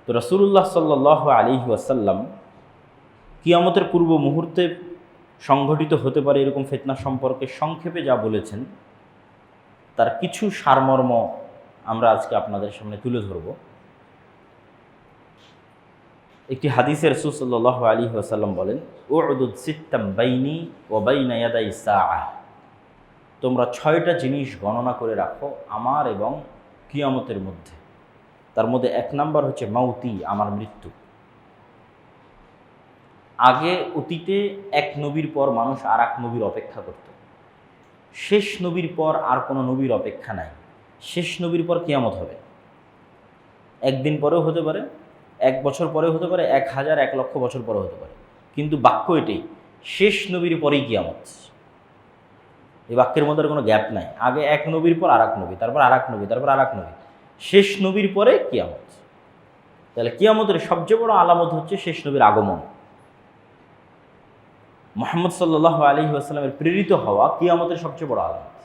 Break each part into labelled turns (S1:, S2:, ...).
S1: তো রাসূলুল্লাহ সাল্লাল্লাহু আলাইহি ওয়াসাল্লাম কিয়ামতের পূর্ব মুহূর্তে সংঘটিত হতে পারে এরকম ফিতনা সম্পর্কে সংক্ষেপে যা বলেছেন তার কিছু সারমর্ম আমরা আজকে আপনাদের সামনে তুলে ধরব। একটি হাদিসে রাসূল সাল্লাল্লাহু আলাইহি ওয়াসাল্লাম বলেন, উ'দুদ সিত্তাম বাইনি ওয়া বাইনা ইয়াদাই সাআহ, তোমরা 6টা জিনিস গণনা করে রাখো আমার এবং কিয়ামতের মধ্যে। তার মধ্যে 1 নাম্বার হচ্ছে মাউতি, আমার মৃত্যু। আগে অতীতে এক নবীর পর মানুষ আর এক নবীর অপেক্ষা করত, শেষ নবীর পর আর কোনো নবীর অপেক্ষা নাই। শেষ নবীর পর কিয়ামত হবে, একদিন পরেও হতে পারে, 1 বছর পরেও হতে পারে, 1000 1 লক্ষ বছর পরেও হতে পারে, কিন্তু বাক্য এটাই, শেষ নবীর পরেই কিয়ামত। এই বাক্যের মধ্যে কোনো গ্যাপ নাই। আগে এক নবীর পর আর এক নবী, তারপর আর এক নবী, তারপর আর এক নবী, শেষ নবীর পরে কিয়ামত। তাহলে কিয়ামতের সবচেয়ে বড় আলামত হচ্ছে শেষ নবীর আগমন। মুহাম্মদ সাল্লাল্লাহু আলাইহি ওয়াসাল্লামের প্রেরিত হওয়া কিয়ামতের সবচেয়ে বড় আলামত,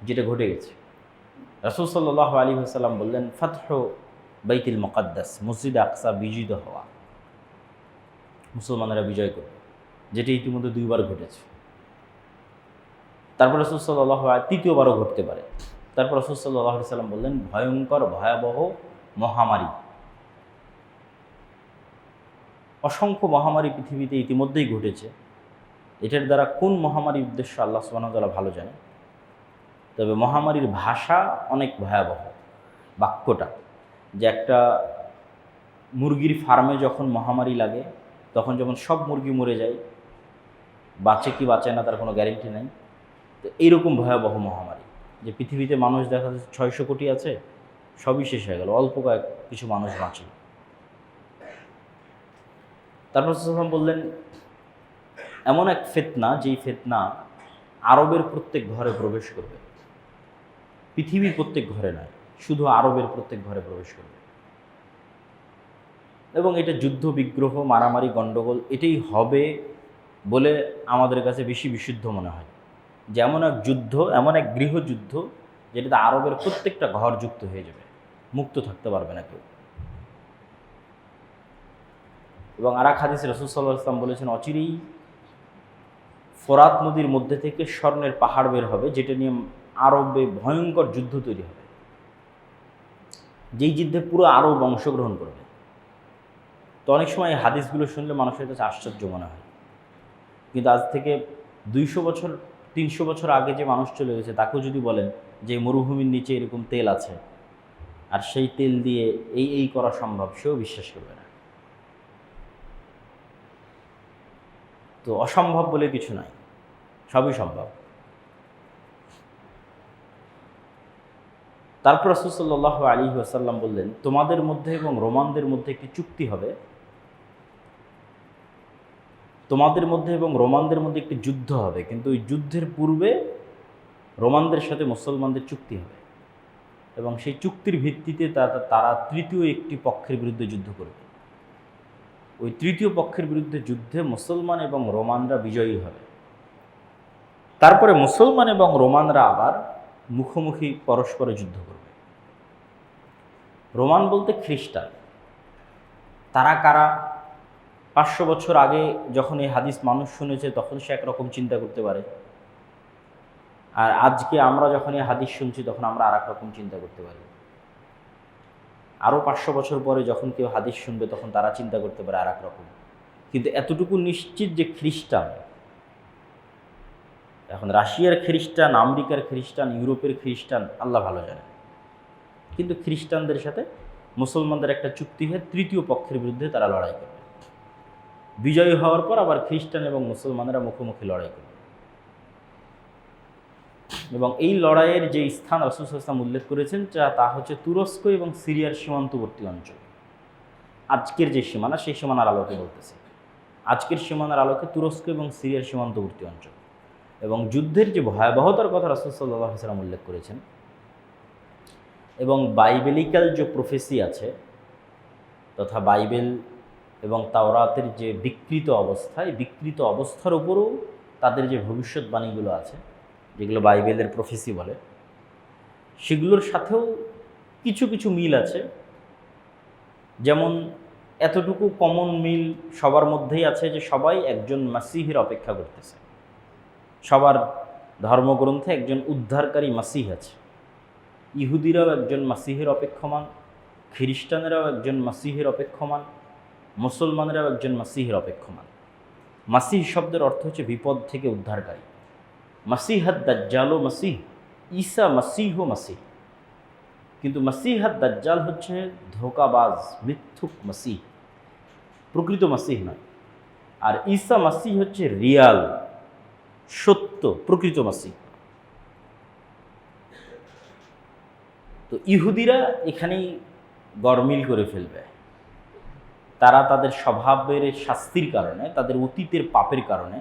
S1: যেটা ঘটে গেছে। রাসূল সাল্লাল্লাহু আলাইহি ওয়াসাল্লাম বললেন, ফাতহু বাইতুল মুকাদ্দাস, মসজিদে আকসা বিজিত হওয়া, মুসলমানেরা বিজয় করবে, যেটি ইতিমধ্যে 2 বার ঘটেছে। তারপর রাসূল সাল্লাল্লাহু আলাইহি, 3য়বারও ঘটতে পারে। তারপর রাসূল সাল্লাল্লাহু আলাইহি সাল্লাম বললেন, ভয়ঙ্কর ভয়াবহ মহামারী, অসংখ্য মহামারী পৃথিবীতে ইতিমধ্যেই ঘটেছে। এটার দ্বারা কোন মহামারীর উদ্দেশ্য আল্লাহ সুবহানাহু ওয়া তাআলা ভালো জানে। তবে মহামারীর ভাষা অনেক ভয়াবহ। বাক্যটা যে একটা মুরগির ফার্মে যখন মহামারী লাগে, তখন যখন সব মুরগি মরে যায়, বাঁচে কি বাঁচে না তার কোনো গ্যারেন্টি নাই। তো এইরকম ভয়াবহ মহামারী, যে পৃথিবীতে মানুষ দেখা যাচ্ছে 600 কোটি আছে, সবই শেষ হয়ে গেল, অল্প কিছু মানুষ বাঁচে। তারপর রাসূল বললেন, এমন এক ফিতনা, যেই ফিতনা আরবের প্রত্যেক ঘরে প্রবেশ করবে, পৃথিবীর প্রত্যেক ঘরে নয়, শুধু আরবের প্রত্যেক ঘরে প্রবেশ করবে। এবং এটা যুদ্ধ বিগ্রহ, মারামারি, গণ্ডগোল এটাই হবে বলে আমাদের কাছে বেশি বিশুদ্ধ মনে হয়। যে এমন এক যুদ্ধ, এমন এক গৃহযুদ্ধ, যেটাতে আরবের প্রত্যেকটা ঘর যুক্ত হয়ে যাবে, মুক্ত থাকতে পারবে না কেউ। এবং আর এক হাদিসে রাসূল সাল্লাল্লাহু আলাইহি ওয়াসাল্লাম বলেছেন, অচিরেই ফোরাত নদীর মধ্যে থেকে স্বর্ণের পাহাড় বের হবে, যেটা নিয়ে আরবে ভয়ঙ্কর যুদ্ধ তৈরি হবে, যেই যুদ্ধে পুরো আরব অংশগ্রহণ করবে। তো অনেক সময় এই হাদিসগুলো শুনলে মানুষের কাছে আশ্চর্য মনে হয়, কিন্তু আজ থেকে 200 বছর 300 বছর আগে যে মানুষ চলে গেছে, তাকেও যদি বলেন যে মরুভূমির নিচে এরকম তেল আছে আর সেই তেল দিয়ে এই করা সম্ভব, সেও বিশ্বাস করবে না। তো অসম্ভব বলে কিছু নাই, সবই সম্ভব। তারপর রাসূল সাল্লাল্লাহু আলাইহি ওয়াসাল্লাম বললেন, তোমাদের মধ্যে এবং রোমানদের মধ্যে একটি চুক্তি হবে, তোমাদের মধ্যে এবং রোমানদের মধ্যে একটি যুদ্ধ হবে, কিন্তু ওই যুদ্ধের পূর্বে রোমানদের সাথে মুসলমানদের চুক্তি হবে, এবং সেই চুক্তির ভিত্তিতে তারা তৃতীয় একটি পক্ষের বিরুদ্ধে যুদ্ধ করবে। ওই তৃতীয় পক্ষের বিরুদ্ধে যুদ্ধে মুসলমান এবং রোমানরা বিজয়ী হবে। তারপরে মুসলমান এবং রোমানরা আবার মুখোমুখি পরস্পরে যুদ্ধ করবে। রোমান বলতে খ্রিস্টান। তারা কারা? 500 বছর আগে যখন এই হাদিস মানুষ শুনেছে, তখন সে একরকম চিন্তা করতে পারে, আর আজকে আমরা যখন এই হাদিস শুনছি, তখন আমরা আর এক রকম চিন্তা করতে পারি। আরও 500 বছর পরে যখন কেউ হাদিস শুনবে, তখন তারা চিন্তা করতে পারে আর এক রকম। কিন্তু এতটুকু নিশ্চিত যে খ্রিস্টান, এখন রাশিয়ার খ্রিস্টান, আমেরিকার খ্রিস্টান, ইউরোপের খ্রিস্টান, আল্লাহ ভালো জানে, কিন্তু খ্রিস্টানদের সাথে মুসলমানদের একটা চুক্তি হয়ে তৃতীয় পক্ষের বিরুদ্ধে তারা লড়াই করবে। বিজয়ী হওয়ার পর আবার খ্রিস্টান এবং মুসলমানেরা মুখোমুখি লড়াই করবে। এবং এই লড়াইয়ের যে স্থান রাসূল সাল্লাল্লাহু আলাইহি ওয়াসাল্লাম উল্লেখ করেছেন, তা হচ্ছে তুরস্ক এবং সিরিয়ার সীমান্তবর্তী অঞ্চল। আজকের যে সীমানা, সেই সীমানার আলোকে বলতেছে, আজকের সীমানার আলোকে তুরস্ক এবং সিরিয়ার সীমান্তবর্তী অঞ্চল। এবং যুদ্ধের যে ভয়াবহতার কথা রাসূল সাল্লাল্লাহু আলাইহি ওয়াসাল্লাম উল্লেখ করেছেন, এবং বাইবেলিক্যাল যে প্রফেসি আছে, তথা বাইবেল এবং তাওরাতের যে বিকৃত অবস্থা, এই বিকৃত অবস্থার উপরও তাদের যে ভবিষ্যৎবাণীগুলো আছে, যেগুলো বাইবেলের প্রফেসি বলে, সেগুলোর সাথেও কিছু কিছু মিল আছে। যেমন এতটুকু কমন মিল সবার মধ্যেই আছে যে সবাই একজন মাসিহের অপেক্ষা করতেছে, সবার ধর্মগ্রন্থে একজন উদ্ধারকারী মাসিহ আছে। ইহুদিরাও একজন মাসিহের অপেক্ষমান, খ্রিস্টানেরাও একজন মাসিহের অপেক্ষমান, মুসলমানেরাও একজন মাসিহের অপেক্ষমান। মাসিহ শব্দের অর্থ হচ্ছে বিপদ থেকে উদ্ধারকারী। মাসিহাদ দাজ্জালও মাসিহ, ঈসা মাসিহ মাসিহ। কিন্তু মাসিহাদ দাজ্জাল হচ্ছে ধোঁকাবাজ, মিথ্যুক মাসিহ, প্রকৃত মাসিহ নয়। আর ঈসা মাসিহ হচ্ছে রিয়াল, সত্য, প্রকৃত মাসিহ। তো ইহুদিরা এখানেই গরমিল করে ফেলবে। তারা তাদের স্বভাবের শাস্তির কারণে, তাদের অতীতের পাপের কারণে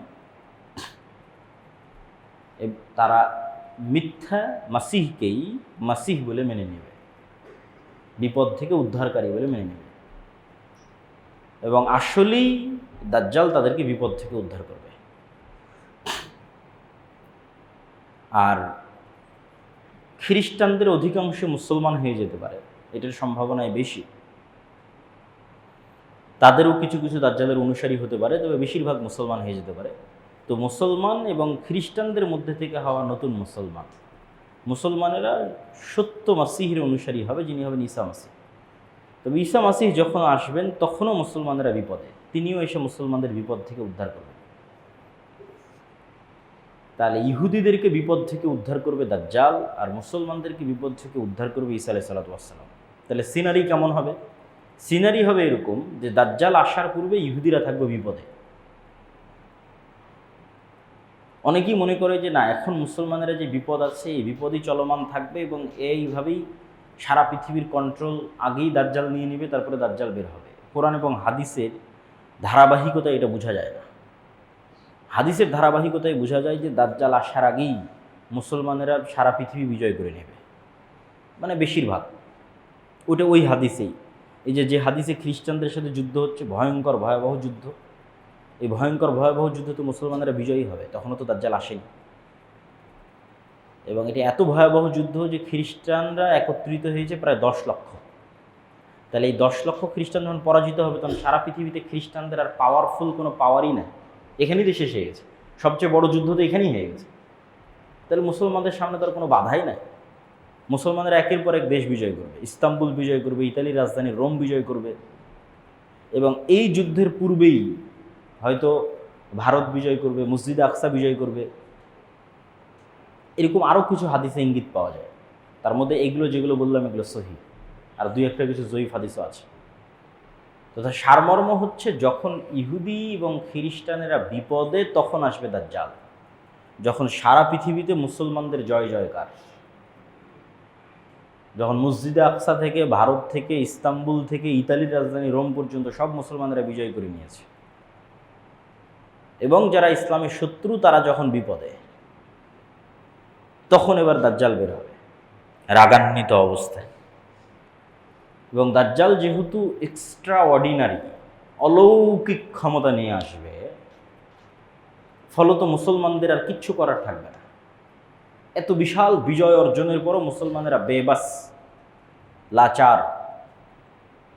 S1: তারা মিথ্যা মাসিহকেই মাসিহ বলে মেনে নেবে, বিপদ থেকে উদ্ধারকারী বলে মেনে নেবে, এবং আসলেই দাজ্জাল তাদেরকে বিপদ থেকে উদ্ধার করবে। আর খ্রিস্টানদের অধিকাংশ মুসলমান হয়ে যেতে পারে, এটার সম্ভাবনাই বেশি। তাদেরও কিছু কিছু দাজ্জালের অনুসারী হতে পারে, তবে বেশিরভাগ মুসলমান হয়ে যেতে পারে। তো মুসলমান এবং খ্রিস্টানদের মধ্যে থেকে হওয়া নতুন মুসলমানেরা সত্য মাসিহের অনুসারী হবে, যিনি হবেন ঈসা মাসিহ। তবে ঈসা মাসিহ যখন আসবেন তখনও মুসলমানেরা বিপদে, তিনিও এসে মুসলমানদের বিপদ থেকে উদ্ধার করবেন। তাহলে ইহুদিদেরকে বিপদ থেকে উদ্ধার করবে দাজ্জাল, আর মুসলমানদেরকে বিপদ থেকে উদ্ধার করবে ঈসা আলাইহিস সালাতু ওয়াস সালাম। তাহলে সিনারি কেমন হবে? সিনারি হবে এরকম যে দাজ্জাল আসার পূর্বে ইহুদিরা থাকবে বিপদে। অনেকেই মনে করে যে না, এখন মুসলমানেরা যে বিপদ আছে এই বিপদই চলমান থাকবে এবং এইভাবেই সারা পৃথিবীর কন্ট্রোল আগেই দাজ্জাল নিয়ে নেবে, তারপরে দাজ্জাল বের হবে। কোরআন এবং হাদিসের ধারাবাহিকতা এটা বোঝা যায় না। হাদিসের ধারাবাহিকতায় বোঝা যায় যে দাজ্জাল আসার আগেই মুসলমানেরা সারা পৃথিবী বিজয় করে নেবে, মানে বেশিরভাগ। ওটা ওই হাদিসেই, এই যে হাদিসে খ্রিস্টানদের সাথে যুদ্ধ হচ্ছে, ভয়ঙ্কর ভয়াবহ যুদ্ধ, এই ভয়ঙ্কর ভয়াবহ যুদ্ধে তো মুসলমানেরা বিজয়ী হবে, তখনও তো দাজ্জাল আসেনি। এবং এটা এত ভয়াবহ যুদ্ধ যে খ্রিস্টানরা একত্রিত হয়েছে প্রায় 10 লক্ষ। তাহলে এই 10 লক্ষ খ্রিস্টান যখন পরাজিত হবে, তখন সারা পৃথিবীতে খ্রিস্টানদের আর পাওয়ারফুল কোনো পাওয়ারই নেই, এখানেই তো শেষ হয়ে গেছে। সবচেয়ে বড় যুদ্ধ তো এখানেই হয়ে গেছে। তাহলে মুসলমানদের সামনে তার কোনো বাধাই নাই। মুসলমানরা একের পর এক দেশ বিজয় করবে, ইস্তাম্বুল বিজয় করবে, ইতালির রাজধানী রোম বিজয় করবে, এবং এই যুদ্ধের পূর্বেই হয়তো ভারত বিজয় করবে, মসজিদে আকসা বিজয় করবে। এরকম আরও কিছু হাদিসে ইঙ্গিত পাওয়া যায়। তার মধ্যে এগুলো যেগুলো বললাম এগুলো সহি, আর দুই একটা কিছু জয়ীফ হাদিসও আছে। তথা সারমর্ম হচ্ছে, যখন ইহুদি এবং খ্রিস্টানেরা বিপদে তখন আসবে দাজ্জাল, যখন সারা পৃথিবীতে মুসলমানদের জয় জয়কার, যখন মসজিদে আকসা থেকে, ভারত থেকে, ইস্তাম্বুল থেকে, ইতালির রাজধানী রোম পর্যন্ত সব মুসলমানেরা বিজয় করে নিয়েছে, এবং যারা ইসলামের শত্রু তারা যখন বিপদে, তখন এবার দাজ্জাল বের হবে রাগান্বিত অবস্থায়। এবং দাজ্জাল যেহেতু এক্সট্রা অর্ডিনারি, অলৌকিক ক্ষমতা নিয়ে আসবে, ফলত মুসলমানদের আর কিচ্ছু করার থাকবে না। এত বিশাল বিজয় অর্জনের পরও মুসলমানেরা বেবাস, লাচার,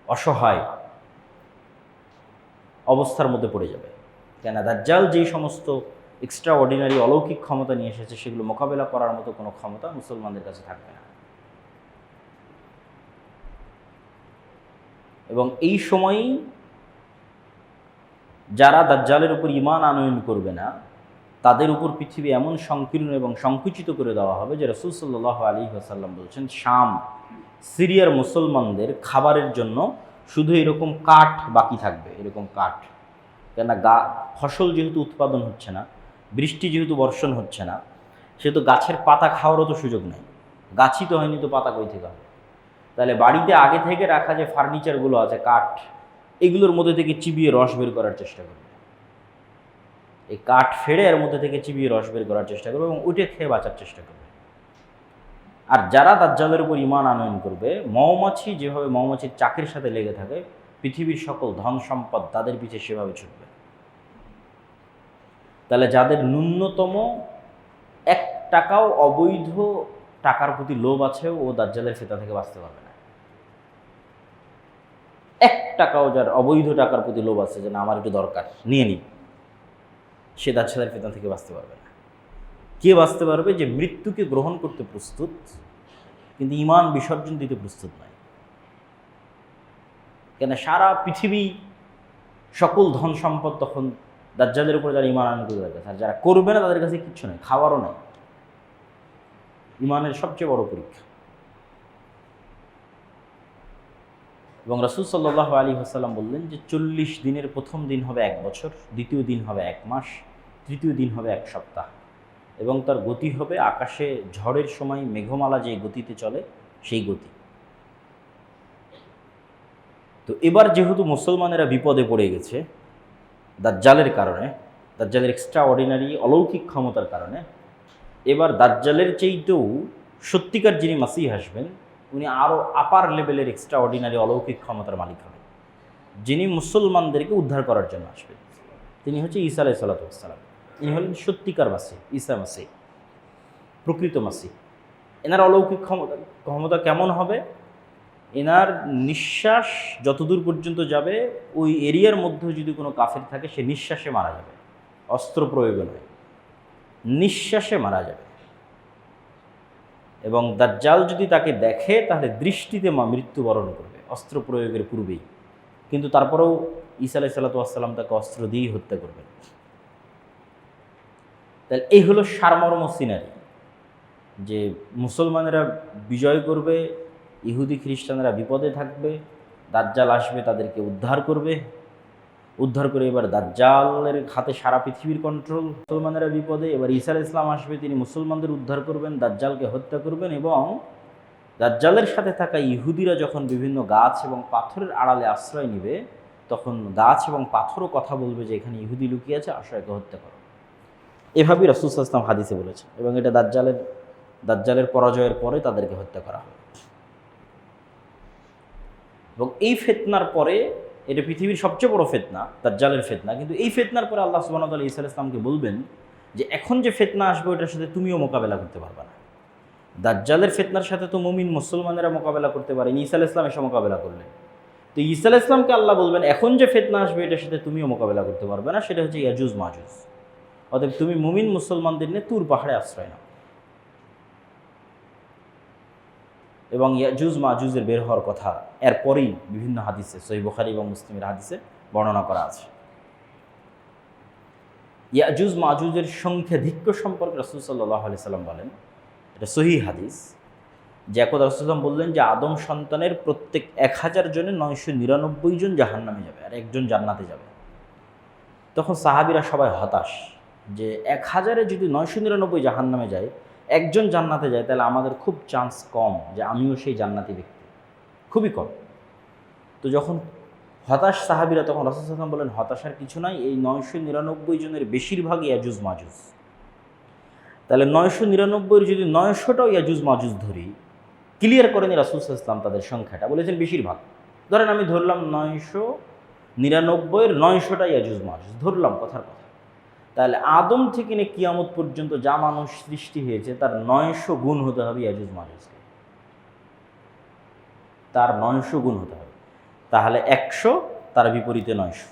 S1: অসহায় অবস্থার মধ্যে পড়ে যাবে। কেন? দাজ্জাল যেই সমস্ত এক্সট্রা অর্ডিনারি অলৌকিক ক্ষমতা নিয়ে এসেছে, সেগুলো মোকাবেলা করার মতো কোনো ক্ষমতা মুসলমানদের কাছে থাকবে না। এবং এই সময়ই যারা দাজ্জালের উপর ঈমান আনয়ন করবে না, তাদের উপর পৃথিবী এমন সংকীর্ণ এবং সংকুচিত করে দেওয়া হবে যে রাসূল সাল্লাল্লাহু আলাইহি ওয়াসাল্লাম বলছেন, শাম, সিরিয়ার মুসলমানদের খাবারের জন্য শুধু এরকম কাঠ বাকি থাকবে, এরকম কাঠ। কেননা ফসল যেহেতু উৎপাদন হচ্ছে না, বৃষ্টি যেহেতু বর্ষণ হচ্ছে না, সেহেতু গাছের পাতা খাওয়ারও তো সুযোগ নেই। গাছই তো হয়নি, তো পাতা কই থেকে হবে? তাহলে বাড়িতে আগে থেকে রাখা যে ফার্নিচারগুলো আছে, কাঠ, এগুলোর মধ্যে থেকে চিবিয়ে রস বের করার চেষ্টা করবে। এই কাঠ ফেড়ে এর মধ্যে থেকে চিবিয়ে রস বের করার চেষ্টা করবে এবং ওইটা খেয়ে বাঁচার চেষ্টা করবে। আর যারা দাজ্জালের উপর ঈমান আনয়ন করবে, মৌমাছি যেভাবে মৌমাছির চাকের সাথে লেগে থাকে, পৃথিবীর সকল ধন সম্পদ তাদের পিছে সেভাবে ছুটবে। তাহলে যাদের ন্যূনতম 1 টাকাও অবৈধ টাকার প্রতি লোভ আছে, ও দাজ্জালের ফিতনা থেকে বাঁচতে পারবে না। টাকাও যার অবৈধ টাকার প্রতি লোভ আছে যে না আমার একটু দরকার নিয়ে নিই, সে দাজ্জালের ফিতনা থেকে বাঁচতে পারবে না। কে বাঁচতে পারবে? যে মৃত্যুকে গ্রহণ করতে প্রস্তুত কিন্তু ঈমান বিসর্জন দিতে প্রস্তুত নয়। কেন সারা পৃথিবী সকল ধন সম্পদ তখন দাজ্জালের উপর যারা ঈমান আনবে তাদের কাছে, আর যারা করবে না তাদের কাছে কিচ্ছু নেই, খাওয়ারও নেই। ঈমানের সবচেয়ে বড় পরীক্ষা। এবং রাসূল সাল্লাল্লাহু আলাইহি ওয়াসাল্লাম বললেন যে 40 দিনের প্রথম দিন হবে 1 বছর, দ্বিতীয় দিন হবে 1 মাস, তৃতীয় দিন হবে 1 সপ্তাহ, এবং তার গতি হবে আকাশে ঝড়ের সময় মেঘমালা যে গতিতে চলে সেই গতি। তো এবার যেহেতু মুসলমানেরা বিপদে পড়ে গেছে দাজ্জালের কারণে, দাজ্জালের এক্সট্রা অর্ডিনারি অলৌকিক ক্ষমতার কারণে, এবার দাজ্জালের চেয়েতেও সত্যিকার যিনি মাসিহ আসবেন উনি আরও আপার লেভেলের এক্সট্রা অর্ডিনারি অলৌকিক ক্ষমতার মালিক হবেন, যিনি মুসলমানদেরকে উদ্ধার করার জন্য আসবেন। তিনি হচ্ছে ঈসা আলাইহিস সালাম। ইনি হলেন সত্যিকার মাসিহ, ঈসা মাসিহ, প্রকৃত মাসিহ। এনার অলৌকিক ক্ষমতা কেমন হবে? এনার নিঃশ্বাস যতদূর পর্যন্ত যাবে ওই এরিয়ার মধ্যে যদি কোনো কাফের থাকে সে নিঃশ্বাসে মারা যাবে, অস্ত্র প্রয়োগে নয়, নিঃশ্বাসে মারা যাবে। এবং দাজ্জাল যদি তাকে দেখে তাহলে দৃষ্টিতে মৃত্যুবরণ করবে অস্ত্র প্রয়োগের পূর্বেই, কিন্তু তারপরেও ঈসা আলাইহিস সালাম তাকে অস্ত্র দিয়েই হত্যা করবেন। তাহলে এই হলো সারমর্ম সিনারি, যে মুসলমানেরা বিজয় করবে, ইহুদি খ্রিস্টানরা বিপদে থাকবে, দাজ্জাল আসবে তাদেরকে উদ্ধার করবে, উদ্ধার করে এবার দাজ্জালের হাতে সারা পৃথিবীর কন্ট্রোল, মুসলমানেরা বিপদে, এবার ঈসা আলাইহিস সালাম আসবে, তিনি মুসলমানদের উদ্ধার করবেন, দাজ্জালকে হত্যা করবেন, এবং দাজ্জালের সাথে থাকা ইহুদিরা যখন বিভিন্ন গাছ এবং পাথরের আড়ালে আশ্রয় নেবে তখন গাছ এবং পাথরও কথা বলবে যে এখানে ইহুদি লুকিয়ে আছে, আসো একে হত্যা করো। এভাবেই রাসূল সাল্লাল্লাহু আলাইহি ওয়াসাল্লাম হাদিসে বলেছে, এবং এটা দাজ্জালের পরাজয়ের পরে তাদেরকে হত্যা করা হবে। এবং এই ফিতনার পরে, এটা পৃথিবীর সবচেয়ে বড় ফিতনা দাজ্জালের ফিতনা, কিন্তু এই ফিতনার পরে আল্লাহ সুবহানাহু ওয়া তাআলা ঈসা আলাইহিস সালামকে বলবেন যে এখন যে ফিতনা আসবে ওটার সাথে তুমিও মোকাবেলা করতে পারবে না। দাজ্জালের ফিতনার সাথে তো মুমিন মুসলমানেরা মোকাবেলা করতে পারেনি, ঈসা আলাইহিস সালাম এসে মোকাবেলা করলেন। তো ঈসা আলাইহিস সালামকে আল্লাহ বলবেন এখন যে ফিতনা আসবে এটার সাথে তুমিও মোকাবেলা করতে পারবে না, সেটা হচ্ছে ইয়াজুজ মাজুজ। অতএব তুমি মুমিন মুসলমানদের নিয়ে তুর পাহাড়ে আশ্রয় নাও। এবং ইয়াজুজ মাজুজের বের হওয়ার কথা এরপরেই বিভিন্ন হাদিসে, সহিহ বুখারী এবং মুসলিমের হাদিসে বর্ণনা করা আছে। ইয়াজুজ মাজুজের সংখ্যাধিক্য সম্পর্কে রাসূল সাল্লাল্লাহু আলাইহি সাল্লাম বলেন, এটা সহিহ হাদিস, যে একদা রাসূল সাল্লাল্লাহু বললেন যে আদম সন্তানের প্রত্যেক 1000 জনে 999 জন জাহান্নামে যাবে আর একজন জান্নাতে যাবে। তখন সাহাবীরা সবাই হতাশ যে 1000-এ যদি 999 জাহান্নামে যায়, একজন জান্নাতে যায়, তাহলে আমাদের খুব চান্স কম যে আমিও সেই জান্নাতি ব্যক্তি, খুবই কম। তো যখন হতাশ সাহাবীরা, তখন রাসূল সাল্লাল্লাহু আলাইহি ওয়াসাল্লাম বলেন হতাশার কিছু নাই, এই 999 জনের বেশিরভাগই ইয়াজুজ মাজুজ। তাহলে 999-এর যদি 900টাও ইয়াজুজ মাজুজ ধরি, ক্লিয়ার করেন রাসূল সাল্লাল্লাহু আলাইহি ওয়াসাল্লাম তাদের সংখ্যাটা, বলেছেন বেশিরভাগ। ধরেন আমি ধরলাম 999-এর 900টা ইয়াজুজ মাজুজ ধরলাম, কথার কথা। তাহলে আদম থেকে নিয়ে কিয়ামত পর্যন্ত যা মানুষ সৃষ্টি হয়েছে তার 900 গুণ হতে হবে ইয়াজুজ মাজুজকে, তার 900 গুণ হতে হবে। তাহলে 100, তার বিপরীতে 900।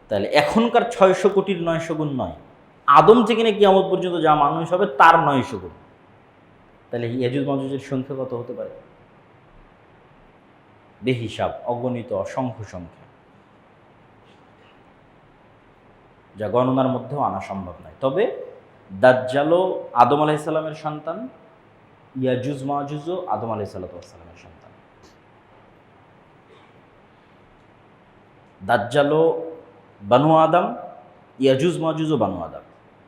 S1: তাহলে এখনকার 600 কোটির 900 গুণ নয়, আদম থেকে নিয়ে কিয়ামত পর্যন্ত যা মানুষ হবে তার 900 গুণ। তাহলে ইয়াজুজ মাজুজের সংখ্যা কত হতে পারে? বেহিসাব, অগণিত, অসংখ্য সংখ্যা, যা গণনার মধ্যেও আনা সম্ভব নয়। তবে দাজ্জালও আদম আলাইহিস সালামের সন্তান, ইয়াজুজ মাজুজও আদম আলাইহিস সালামের সন্তান। দাজ্জালও বানু আদম, ইয়াজুজ মাজুজও বানু আদম।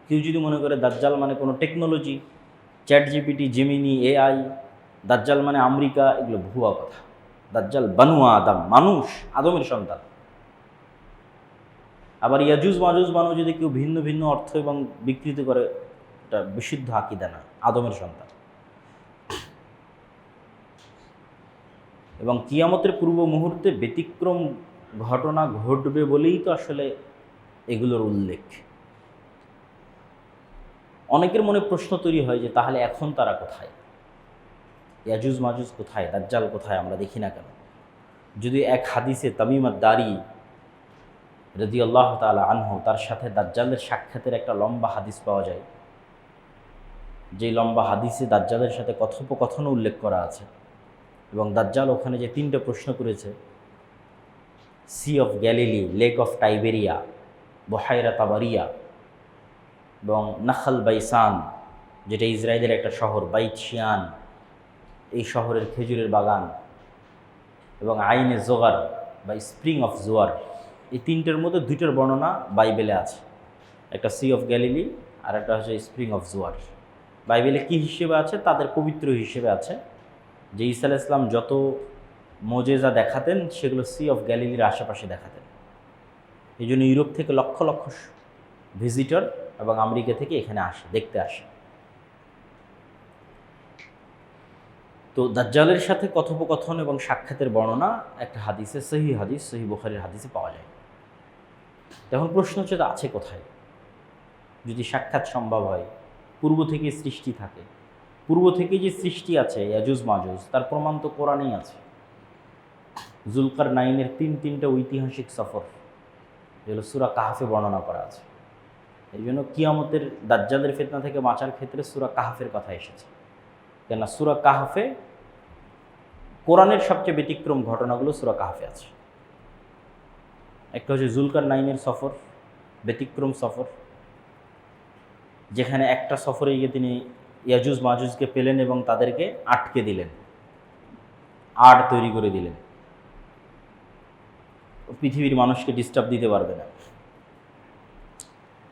S1: কেউ যদি মনে করে দাজ্জাল মানে কোনো technology, chat GPT, Gemini, AI, দাজ্জাল মানে আমেরিকা, এগুলো ভুয়া কথা। দাজ্জাল বানু আদম, মানুষ, আদমের সন্তান। আবার ইয়াজুজ মাজুজ বানু যদি কেউ ভিন্ন ভিন্ন অর্থ এবং বিকৃতি করে, এটা বিশুদ্ধ আকীদা না, আদমের সন্তান। এবং কিয়ামতের পূর্ব মুহূর্তে ব্যতিক্রম ঘটনা ঘটবে বলেই তো আসলে এগুলোর উল্লেখ। অনেকের মনে প্রশ্ন তৈরি হয় যে তাহলে এখন তারা কোথায়? ইয়াজুজ মাজুজ কোথায়, দাজ্জাল কোথায় আমরা দেখি না কেন? যদি এক হাদিসে তামিম আদ-দারি রাদিয়াল্লাহু তাআলা আনহু তার সাথে দাজ্জালের সাক্ষাতের একটা লম্বা হাদিস পাওয়া যায়, যেই লম্বা হাদিসে দাজ্জালের সাথে কথোপকথনও উল্লেখ করা আছে, এবং দাজ্জাল ওখানে যে 3টে প্রশ্ন করেছে, sea of Galilee, lake of Tiberias, বহাইরা তাবারিয়া এবং নাখাল বাইসান, যেটা ইসরায়েলের একটা শহর, বাইত শিয়ান, এই শহরের খেজুরের বাগান, এবং আইনে জোগার বা স্প্রিং অফ জোয়ার, এই 3টের মধ্যে 2টোর বর্ণনা বাইবেলে আছে। একটা সি অফ গ্যালিলি আর একটা হচ্ছে স্প্রিং অফ জোয়ার। বাইবেলে কী হিসেবে আছে? তাদের পবিত্র হিসেবে আছে, যে ঈসা আলাইহিস সালাম যত মোজেজা দেখাতেন সেগুলো সি অফ গ্যালিলির আশেপাশে দেখাতেন। এই জন্য ইউরোপ থেকে লক্ষ লক্ষ ভিজিটর এবং আমেরিকা থেকে এখানে আসে, দেখতে আসে। তো দাজ্জালের সাথে কথোপকথন এবং সাক্ষাতের বর্ণনা একটা হাদিসে, সহিহ হাদিস, সহিহ বুখারীর হাদিসে পাওয়া যায়। তখন প্রশ্ন হচ্ছে, আছে কোথায়? যদি সাক্ষাৎ সম্ভব হয়, পূর্ব থেকে সৃষ্টি থাকে, পূর্ব থেকে যে সৃষ্টি আছে ইয়াজুজ মাজুজ, তার প্রমাণ তো কোরআনেই আছে। জুলকার নাইনের 3টা ঐতিহাসিক সফর, যেগুলো সূরা কাহফে বর্ণনা করা আছে। এই জন্য কিয়ামতের দাজ্জালের ফিতনা থেকে বাঁচার ক্ষেত্রে সূরা কাহফের কথা এসেছে। কেননা সূরা কাহফে কোরআনের সবচেয়ে ব্যতিক্রম ঘটনাগুলো সূরা কাহফে আছে। একটা হচ্ছে জুলকার নাইনের সফর, ব্যতিক্রম সফর, যেখানে একটা সফরে গিয়ে তিনি ইয়াজুজ মাজুজকে পেলেন এবং তাদেরকে আটকে দিলেন, আড় তৈরি করে দিলেন, পৃথিবীর মানুষকে ডিস্টার্ব দিতে পারবে না।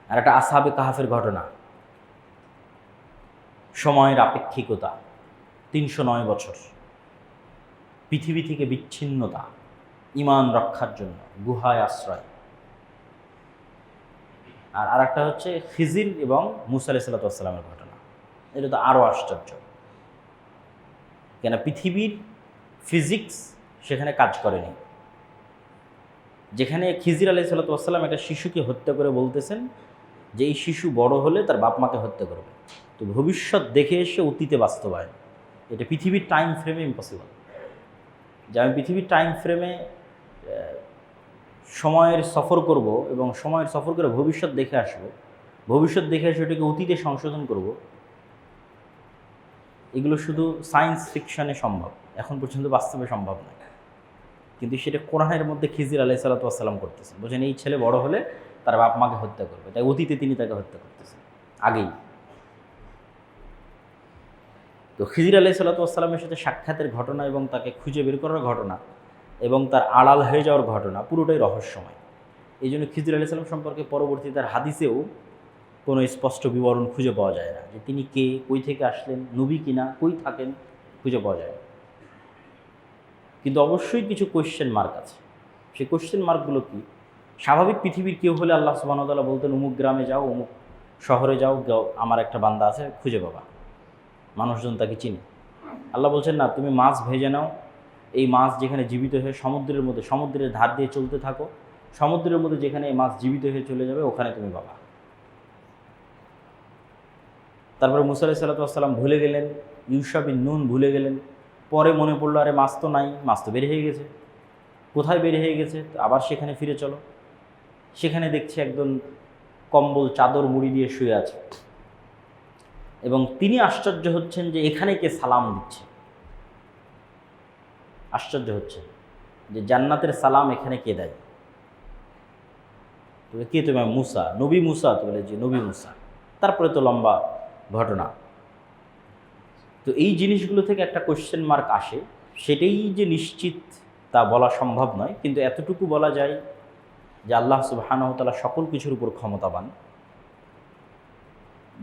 S1: আর একটা আসহাবে কাহফের ঘটনা, সময়ের আপেক্ষিকতা, 309 বছর, পৃথিবী থেকে বিচ্ছিন্নতা, ঈমান রক্ষার জন্য গুহায় আশ্রয়। আর আরেকটা হচ্ছে খিজির এবং মুসা আলাইহিস সালামের ঘটনা। এটা তো আরও আশ্চর্য, কেন পৃথিবীর ফিজিক্স সেখানে কাজ করেনি। যেখানে খিজির আলাইহিস সালাম একটা শিশুকে হত্যা করে বলতেছেন যে এই শিশু বড় হলে তার বাপ মাকে হত্যা করবে, তো ভবিষ্যৎ দেখে এসে অতীতে বাস্তবায়ন। এটা পৃথিবীর টাইম ফ্রেমে ইম্পসিবল, যে আমি পৃথিবীর টাইম ফ্রেমে সময়ের সফর করব এবং সময়ের সফর করে ভবিষ্যৎ দেখে আসবো, ভবিষ্যৎ দেখে এসে ওটাকে অতীতে সংশোধন করব। এগুলো শুধু সায়েন্স ফিকশনে সম্ভব, এখন পর্যন্ত বাস্তবে সম্ভব নয়। কিন্তু সেটা কোরআনের মধ্যে খিজির আলাইহিস সালাম করতেছেন। বলছেন এই ছেলে বড় হলে তার বাপ মাকে হত্যা করবে, তাই অতীতে তিনি তাকে হত্যা করতেছেন আগেই। তো খিজির আলাইহিস সালামের সাথে সাক্ষাতের ঘটনা এবং তাকে খুঁজে বের করার ঘটনা এবং তার আড়াল হয়ে যাওয়ার ঘটনা পুরোটাই রহস্যময়। এই জন্য খিজির আলাইহিস সালাম সম্পর্কে পরবর্তী তার হাদিসেও কোনো স্পষ্ট বিবরণ খুঁজে পাওয়া যায় না, যে তিনি কে, কই থেকে আসলেন, নবী কিনা, কই থাকেন, খুঁজে পাওয়া যায় না। কিন্তু অবশ্যই কিছু কোয়েশ্চেন মার্ক আছে। সেই কোয়েশ্চেন মার্কগুলো কি? স্বাভাবিক পৃথিবীর কেউ হলে আল্লাহ সুবহানাহু ওয়া তাআলা বলতেন অমুক গ্রামে যাও, অমুক শহরে যাও, আমার একটা বান্দা আছে, খুঁজে পাবা, মানুষজন তাকে চিনে। আল্লাহ বলছেন না, তুমি মাছ ভেজে নাও, এই মাছ যেখানে জীবিত হয়ে সমুদ্রের মধ্যে, সমুদ্রের ধার দিয়ে চলতে থাকো, সমুদ্রের মধ্যে যেখানে এই মাছ জীবিত হয়ে চলে যাবে ওখানে তুমি পাবা। তারপরে মুসা আলাইহিস সালাম ভুলে গেলেন, ইউশা বিন নুন ভুলে গেলেন। পরে মনে পড়লো আরে মাছ তো নাই, মাছ তো বের হয়ে গেছে। কোথায় বের হয়ে গেছে? আবার সেখানে ফিরে চলো। সেখানে দেখছি একজন কম্বল চাদর মুড়ি দিয়ে শুয়ে আছে এবং তিনি আশ্চর্য হচ্ছেন যে এখানে কে সালাম দিচ্ছে। আশ্চর্য হচ্ছে যে জান্নাতের সালাম এখানে কে দেয়। তবে কে? তুমি? মুসা, নবী মুসা। তো বলে যে নবী মুসা। তারপরে তো লম্বা ঘটনা। তো এই জিনিসগুলো থেকে একটা কোয়েশ্চেন মার্ক আসে। সেটাই যে নিশ্চিত তা বলা সম্ভব নয়, কিন্তু এতটুকু বলা যায় যে আল্লাহ সুবহানাহু ওয়া তাআলা সকল কিছুর উপর ক্ষমতাবান।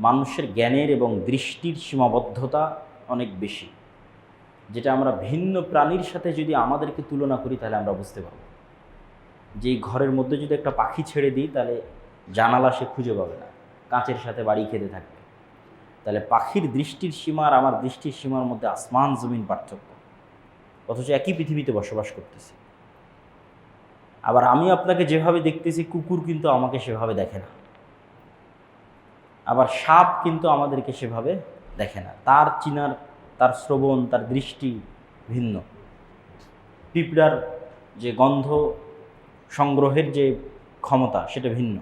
S1: মানুষের জ্ঞানের এবং দৃষ্টির সীমাবদ্ধতা অনেক বেশি, যেটা আমরা ভিন্ন প্রাণীর সাথে যদি আমাদেরকে তুলনা করি তাহলে আমরা বুঝতে পারব যে এই ঘরের মধ্যে যদি একটা পাখি ছেড়ে দিই তাহলে জানালা সে খুঁজে পাবে না, কাঁচের সাথে বাড়ি খেতে থাকবে। তাহলে পাখির দৃষ্টির সীমা আর আমার দৃষ্টির সীমার মধ্যে আসমান জমিন পার্থক্য, অথচ একই পৃথিবীতে বসবাস করতেছি। আবার আমি আপনাকে যেভাবে দেখতেছি, কুকুর কিন্তু আমাকে সেভাবে দেখে না। আবার সাপ কিন্তু আমাদেরকে সেভাবে দেখে না। তার শ্রবণ, তার দৃষ্টি ভিন্ন। পিঁপড়ার যে গন্ধ সংগ্রহের যে ক্ষমতা সেটা ভিন্ন।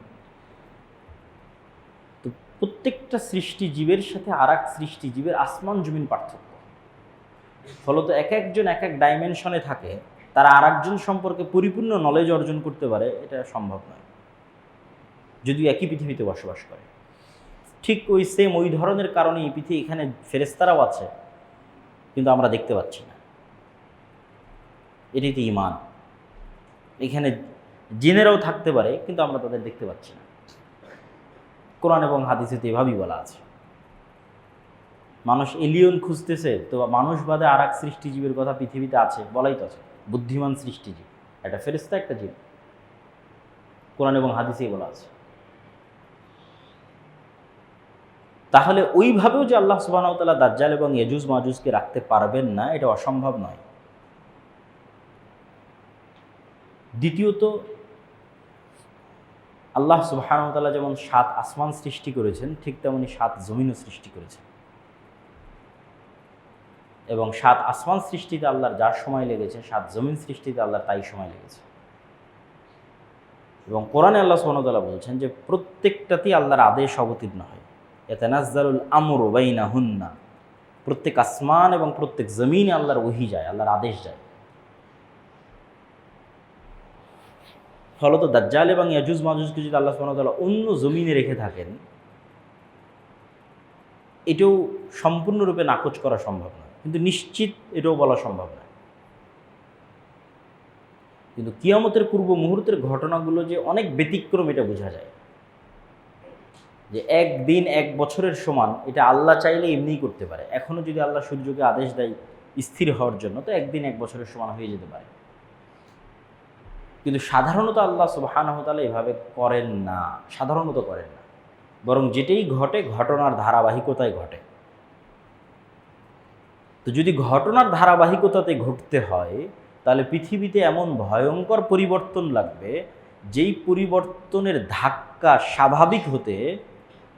S1: তো প্রত্যেকটা সৃষ্টিজীবের সাথে আর এক সৃষ্টিজীবের আসমান জমিন পার্থক্য। ফলত এক একজন এক এক ডাইমেনশনে থাকে, তারা আর একজন সম্পর্কে পরিপূর্ণ নলেজ অর্জন করতে পারে, এটা সম্ভব নয় যদিও একই পৃথিবীতে বসবাস করে। ঠিক ওই ধরনের কারণে এই পৃথিবী, এখানে ফেরেশতারাও আছে কিন্তু আমরা দেখতে পাচ্ছি না। এটাই তো ঈমান। এখানে জিনেরাও থাকতে পারে কিন্তু আমরা তাদের দেখতে পাচ্ছি না। কোরআন এবং হাদিসে তো এভাবেই বলা আছে। মানুষ এলিয়ন খুঁজতেছে, তো মানুষ বাদে আর এক সৃষ্টিজীবের কথা পৃথিবীতে আছে, বলাই তো আছে। বুদ্ধিমান সৃষ্টিজীব, একটা ফেরেশতা, একটা জীব, কোরআন এবং হাদিসেই বলা আছে। তাহলে ওইভাবেও যে আল্লাহ সুবহানাহু ওয়া তাআলা দাজ্জাল এবং ইয়াজুজ মাজুজকে রাখতে পারবেন না, এটা অসম্ভব নয়। দ্বিতীয়ত, আল্লাহ সুবহানাহু ওয়া তাআলা যেমন 7 আসমান সৃষ্টি করেছেন, ঠিক তেমনি 7 জমিনও সৃষ্টি করেছেন। এবং 7 আসমান সৃষ্টিতে আল্লাহর যার সময় লেগেছে, 7 জমিন সৃষ্টিতে আল্লাহর তাই সময় লেগেছে। এবং কোরআনে আল্লাহ সুবহানাহু ওয়া তাআলা বলছেন যে প্রত্যেকটাতেই আল্লাহর আদেশ অবতীর্ণ হয়। ইয়াতানাজ্জালুল আমরু বাইনাহুন্না, প্রত্যেক আসমান এবং প্রত্যেক জমিনে আল্লাহর ওহী যায়, আল্লাহর আদেশ যায়। ফলত দাজ্জাল এবং ইয়াজুজ মাজুজকে যদি আল্লাহ সুবহানাহু ওয়া তাআলা অন্য জমিনে রেখে থাকেন, এটাও সম্পূর্ণরূপে নাকচ করা সম্ভব নয়, কিন্তু নিশ্চিত এটাও বলা সম্ভব নয়। কিন্তু কিয়ামতের পূর্ব মুহূর্তের ঘটনাগুলো যে অনেক ব্যতিক্রম, এটা বোঝা যায়। যে একদিন 1 বছরের সমান, এটা আল্লাহ চাইলে এমনিই করতে পারে। এখনও যদি আল্লাহ সূর্যকে আদেশ দেয় স্থির হওয়ার জন্য, তো একদিন 1 বছরের সমান হয়ে যেতে পারে। কিন্তু সাধারণত আল্লাহ সুবহানাহু ওয়া তাআলা এভাবে করেন না, সাধারণত করেন না। বরং যেটাই ঘটে ঘটনার ধারাবাহিকতায় ঘটে। তো যদি ঘটনার ধারাবাহিকতাতে ঘটতে হয়, তাহলে পৃথিবীতে এমন ভয়ঙ্কর পরিবর্তন লাগবে, যেই পরিবর্তনের ধাক্কা স্বাভাবিক হতে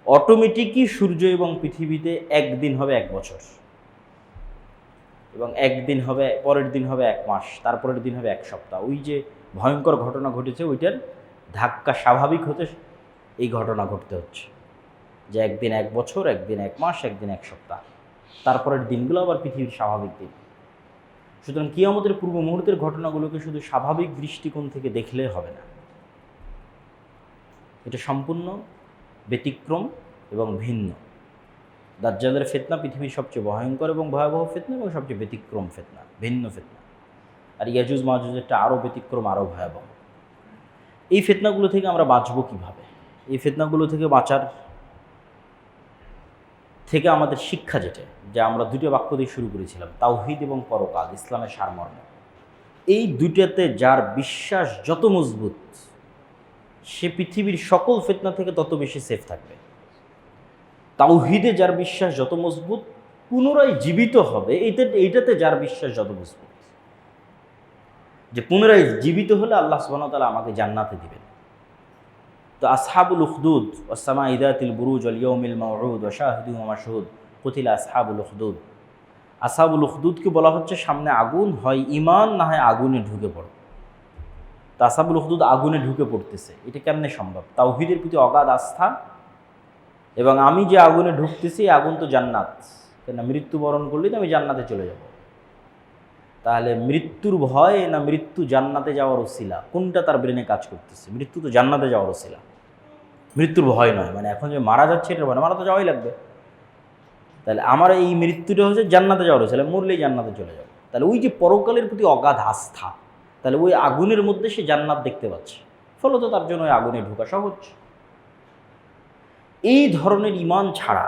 S1: অটোমেটিকই সূর্য এবং পৃথিবীতে একদিন হবে 1 বছর, এবং একদিন হবে, পরের দিন হবে 1 মাস, তারপরের দিন হবে 1 সপ্তাহ। ওই যে ভয়ঙ্কর ঘটনা ঘটেছে, ওইটার ধাক্কা স্বাভাবিক হতে এই ঘটনা ঘটতে হচ্ছে, যে একদিন 1 বছর, একদিন 1 মাস, একদিন 1 সপ্তাহ, তারপরের দিনগুলো আবার পৃথিবীর স্বাভাবিক দিন। সুতরাং কিয়ামতের পূর্ব মুহূর্তের ঘটনাগুলোকে শুধু স্বাভাবিক দৃষ্টিকোণ থেকে দেখলে হবে না, এটা সম্পূর্ণ ব্যতিক্রম এবং ভিন্ন। দাজ্জালের ফিতনা পৃথিবীর সবচেয়ে ভয়ঙ্কর এবং ভয়াবহ ফিতনা এবং সবচেয়ে ব্যতিক্রম ফিতনা, ভিন্ন ফিতনা। আর ইয়াজুজ মাজুজেরটা আরও ব্যতিক্রম, আরও ভয়াবহ। এই ফিতনাগুলো থেকে আমরা বাঁচব কীভাবে? এই ফিতনাগুলো থেকে বাঁচার থেকে আমাদের শিক্ষা যেটা, যে আমরা 2টা বাক্য দিয়ে শুরু করেছিলাম, তাওহীদ এবং পরকাল, ইসলামের সারমর্ম। এই দুইটাতে যার বিশ্বাস যত মজবুত, সে পৃথিবীর সকল ফিতনা থেকে তত বেশি সেফ থাকবে। তাওহীদে যার বিশ্বাস যত মজবুত, পুনরায় জীবিত হবে, এইটাতে যার বিশ্বাস যত মজবুত, যে পুনরায় জীবিত হলে আল্লাহ সুবহানাহু ওয়া তাআলা আমাকে জান্নাতে দিবেন। তো আসহাবুল উখদুদ ওয়াস-সামা'i যাতিল বুরুজ ওয়াল ইয়াউমিল মাউউদ ওয়া শাহিদুন ওয়া মাশহুদ কুতিলা আসহাবুল উখদুদ। আসহাবুল উখদুদকে বলা হচ্ছে সামনে আগুন, হয় ঈমান না হয় আগুনে ঢুকে পড়ো। তো আসহাবুল উখদুদ আগুনে ঢুকে পড়তেছে, এটা কেমনে সম্ভব? তাওহীদের প্রতি অগাধ আস্থা, এবং আমি যে আগুনে ঢুকতেছি, আগুন তো জান্নাত, কেন মৃত্যুবরণ করলেই তো আমি জান্নাতে চলে যাব। তাহলে মৃত্যুর ভয় না মৃত্যু জান্নাতে যাওয়ার ওসিলা, কোনটা তার ব্রেনে কাজ করতেছে? মৃত্যু তো জান্নাতে যাওয়ার ওসিলা, মৃত্যুর ভয় নয়। মানে এখন যে মারা যাচ্ছে এটার ভয় না, মারা তো যাওয়াই লাগবে। তাহলে আমার এই মৃত্যুটা হচ্ছে জান্নাতে যাওয়ার ওসিলা, মরলেই জান্নাতে চলে যাবে। তাহলে ওই যে পরকালের প্রতি অগাধ আস্থা, তাহলে ওই আগুনের মধ্যে সে জান্নাত দেখতে পাচ্ছে, ফলত তার জন্য ওই আগুনে ঢোকা সহজ। এই ধরনের ঈমান ছাড়া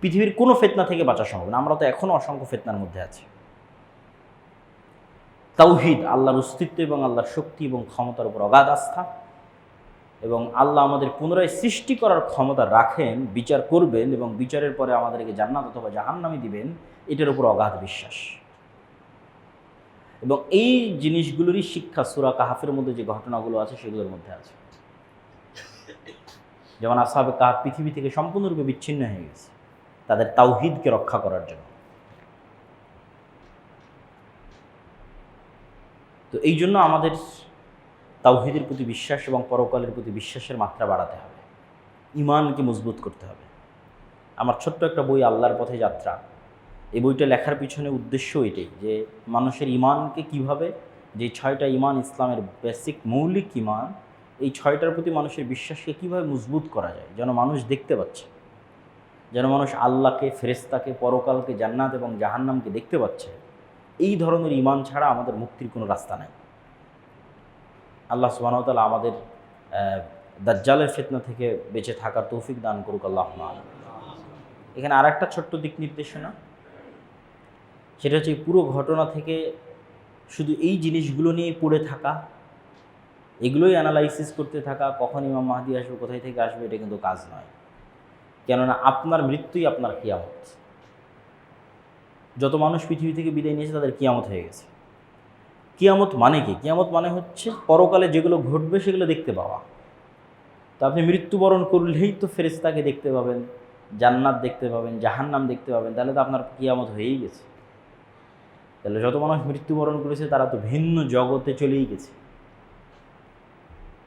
S1: পৃথিবীর কোনো ফিতনা থেকে বাঁচা সম্ভব না। আমরা তো এখনও অসংখ্য ফিতনার মধ্যে আছি। তাওহীদ, আল্লাহর অস্তিত্ব এবং আল্লাহর শক্তি এবং ক্ষমতার উপর অগাধ আস্থা, এবং আল্লাহ আমাদের পুনরায় সৃষ্টি করার ক্ষমতা রাখেন, বিচার করবেন এবং বিচারের পরে আমাদেরকে জান্নাত অথবা জাহান্নামে দিবেন, এটার উপর অগাধ বিশ্বাস। এবং এই জিনিসগুলোরই শিক্ষা সূরা কাহফের মধ্যে যে ঘটনাগুলো আছে সেগুলোর মধ্যে আছে। যেমন আসহাবে কাহফ পৃথিবী থেকে সম্পূর্ণরূপে বিচ্ছিন্ন হয়ে গেছে, তাদের তাওহীদকে রক্ষা করার জন্য। তো এই জন্য আমাদের তাওহীদের প্রতি বিশ্বাস এবং পরকালের প্রতি বিশ্বাসের মাত্রা বাড়াতে হবে, ঈমানকে মজবুত করতে হবে। আমার ছোট্ট একটা বই আল্লাহর পথে যাত্রা, এই বইটা লেখার পিছনে উদ্দেশ্য এটাই যে মানুষের ঈমানকে কিভাবে, যে 6টা ঈমান ইসলামের বেসিক মৌলিক ঈমান, এই 6টার প্রতি মানুষের বিশ্বাসকে কিভাবে মজবুত করা যায়, যেন মানুষ দেখতে পাচ্ছে, যেন মানুষ আল্লাহকে, ফেরেশতাকে, পরকালকে, জান্নাত এবং জাহান্নামকে দেখতে পাচ্ছে। এই ধরনের ঈমান ছাড়া আমাদের মুক্তির কোনো রাস্তা নাই। আল্লাহ সুবহানাহু ওয়া তাআলা আমাদের দাজ্জালের ফিতনা থেকে বেঁচে থাকার তৌফিক দান করুক, আল্লাহুম্মা আমিন। এখানে আর একটা ছোট্ট দিক নির্দেশনা, সেটা হচ্ছে পুরো ঘটনা থেকে শুধু এই জিনিসগুলো নিয়ে পড়ে থাকা, এগুলোই অ্যানালাইসিস করতে থাকা, কখন ইমাম মাহদী আসবে, কোথায় থেকে আসবে, এটা কিন্তু কাজ নয়। কেননা আপনার মৃত্যুই আপনার কিয়ামত। যত মানুষ পৃথিবী থেকে বিদায় নিয়েছে তাদের কিয়ামত হয়ে গেছে। কিয়ামত মানে কি? কিয়ামত মানে হচ্ছে পরকালে যেগুলো ঘটবে সেগুলো দেখতে পাওয়া। তো আপনি মৃত্যুবরণ করলেই তো ফেরেশতাকে দেখতে পাবেন, জান্নাত দেখতে পাবেন, জাহান্নাম দেখতে পাবেন, তাহলে তো আপনার কিয়ামত হয়েই গেছে। তাহলে যত মানুষ মৃত্যুবরণ করেছে তারা তো ভিন্ন জগতে চলেই গেছে।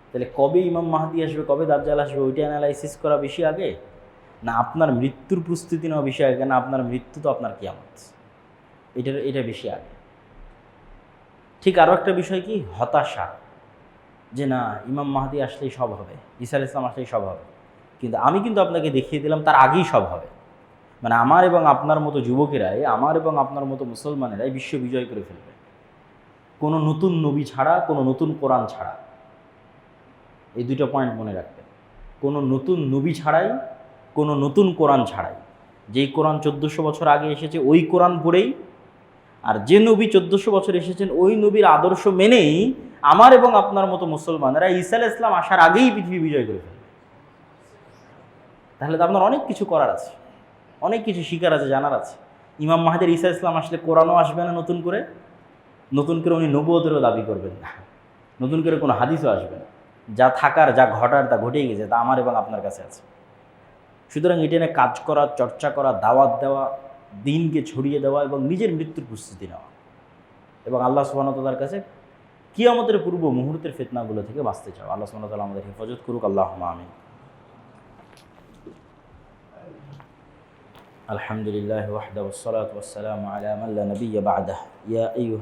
S1: তাহলে কবে ইমাম মাহদী আসবে, কবে দাজ্জাল আসবে, ওইটা অ্যানালাইসিস করা বেশি আগে, না আপনার মৃত্যুর প্রস্তুতি নেওয়া বেশি আগে? না আপনার মৃত্যু তো আপনার কিয়ামত, এটা বেশি আগে। ঠিক আরও একটা বিষয় কি, হতাশা, যে না ইমাম মাহদী আসলেই সব হবে, ঈসা আলাইহিস সালাম আসলেই সব হবে। কিন্তু আমি কিন্তু আপনাকে দেখিয়ে দিলাম তার আগেই সব হবে। মানে আমার এবং আপনার মতো যুবকেরাই, আমার এবং আপনার মতো মুসলমানেরাই বিশ্ব বিজয় করে ফেলবে, কোনো নতুন নবী ছাড়া, কোনো নতুন কোরআন ছাড়া। এই দুটো পয়েন্ট মনে রাখবেন, কোনো নতুন নবী ছাড়াই, কোনো নতুন কোরআন ছাড়াই। যেই কোরআন 1400 বছর আগে এসেছে ওই কোরআন পড়েই, আর যে নবী 1400 বছর এসেছেন ওই নবীর আদর্শ মেনেই আমার এবং আপনার মতো মুসলমানেরা ঈসা আলাইহিস সালাম আসার আগেই পৃথিবী বিজয় করে ফেলবে। তাহলে তো আপনার অনেক কিছু করার আছে, অনেক কিছু শিকার আছে, জানার আছে। ইমাম মাহদীর ঈসা ইসলাম আসলে কোরআনও আসবে না নতুন করে উনি নবুয়তেরও দাবি করবেন না, নতুন করে কোনো হাদিসও আসবে না। যা থাকার, যা ঘটার তা ঘটেই গেছে, তা আমার এবং আপনার কাছে আছে। সুতরাং এটা নিয়ে কাজ করা, চর্চা করা, দাওয়াত দেওয়া, দিনকে ছড়িয়ে দেওয়া এবং নিজের মৃত্যুর প্রস্তুতি নেওয়া, এবং আল্লাহ সুবহানাহু ওয়া তাআলার কাছে কিয়ামতের পূর্ব মুহূর্তের ফিতনাগুলো থেকে বাঁচতে চাও। আল্লাহ সুবহানাহু ওয়া তাআলা আমাদের হেফাজত করুক, আল্লাহুম্মা আমিন। আলহামদুলিল্লাহি ওয়াহদাহু ওয়াসসালাতু ওয়াসসালামু আলা মান লা নাবিয়্যা বা'দাহু। ইয়া আইয়ুহা